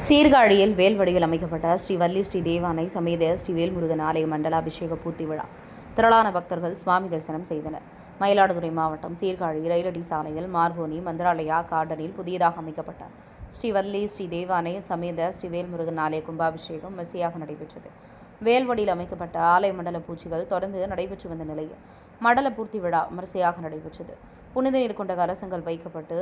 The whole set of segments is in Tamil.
சீர்காழியில் வேல் வடிவில் அமைக்கப்பட்ட ஸ்ரீ வள்ளி ஸ்ரீ தேவானை சமேத ஸ்ரீ வேல்முருகன் ஆலய மண்டலாபிஷேக பூர்த்தி விழா திரளான பக்தர்கள் சுவாமி தரிசனம் செய்தனர். மயிலாடுதுறை மாவட்டம் சீர்காழி ரயிலடி சாலையில் மார்கோனி மந்திராலயா கார்டனில் புதியதாக அமைக்கப்பட்ட ஸ்ரீ வள்ளி ஸ்ரீ தேவானை சமேத ஸ்ரீ வேல்முருகன் ஆலய கும்பாபிஷேகம் விமர்சையாக நடைபெற்றது. வேல்வடியில் அமைக்கப்பட்ட ஆலய மண்டல பூஜைகள் தொடர்ந்து நடைபெற்று வந்த நிலையில் மண்டல பூர்த்தி விழா விமர்சையாக நடைபெற்றது. புனித நீர் கொண்ட கலசங்கள் வைக்கப்பட்டு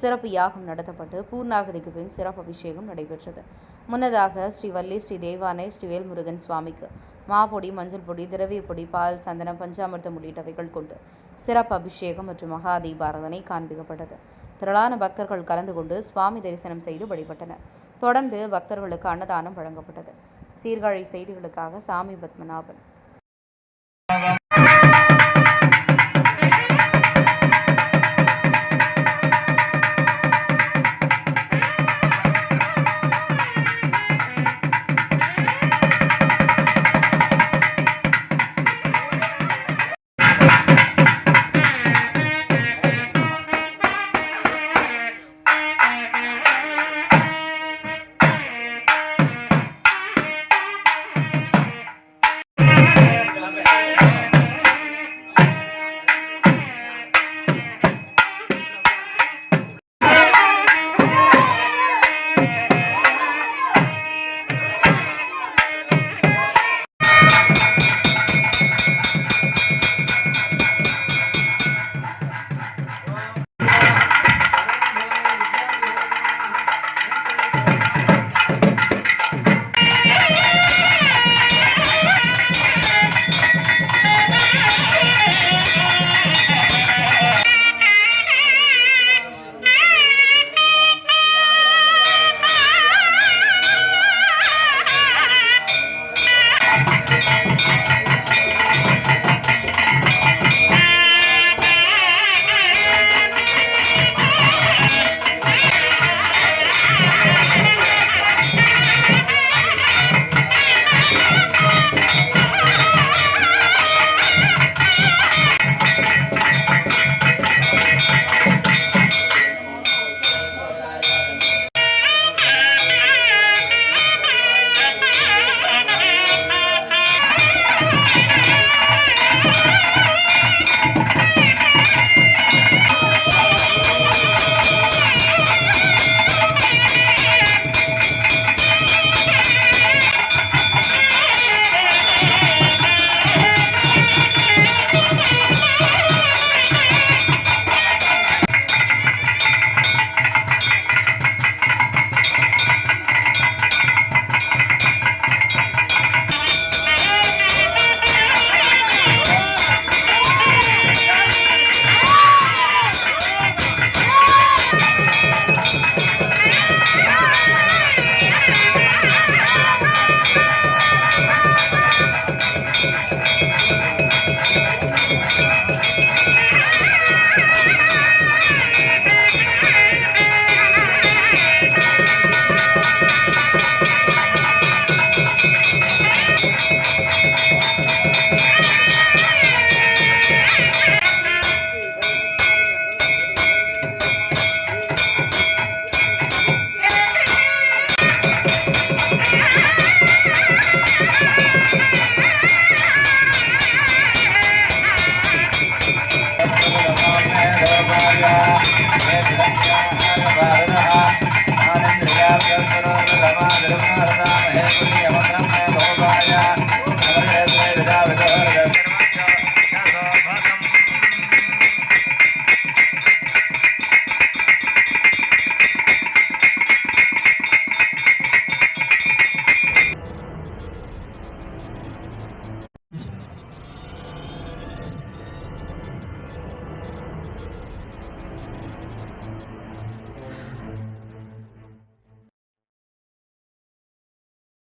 சிறப்பு யாகம் நடத்தப்பட்டு பூர்ணாகதிக்கு பின் சிறப்பு அபிஷேகம் நடைபெற்றது. முன்னதாக ஸ்ரீ வள்ளி ஸ்ரீ தேவானை ஸ்ரீ வேல்முருகன் சுவாமிக்கு மாப்பொடி, மஞ்சள் பொடி, திரவிய பொடி, பால், சந்தனம், பஞ்சாமிர்தம் உள்ளிட்டவைகள் கொண்டு சிறப்பு அபிஷேகம் மற்றும் மகா தீபாராதனை காண்பிக்கப்பட்டது. திரளான பக்தர்கள் கலந்து கொண்டு சுவாமி தரிசனம் செய்து வழிபட்டனர். தொடர்ந்து பக்தர்களுக்கு அன்னதானம் வழங்கப்பட்டது. சீர்காழி செய்திகளுக்காக சாமி பத்மநாபன்.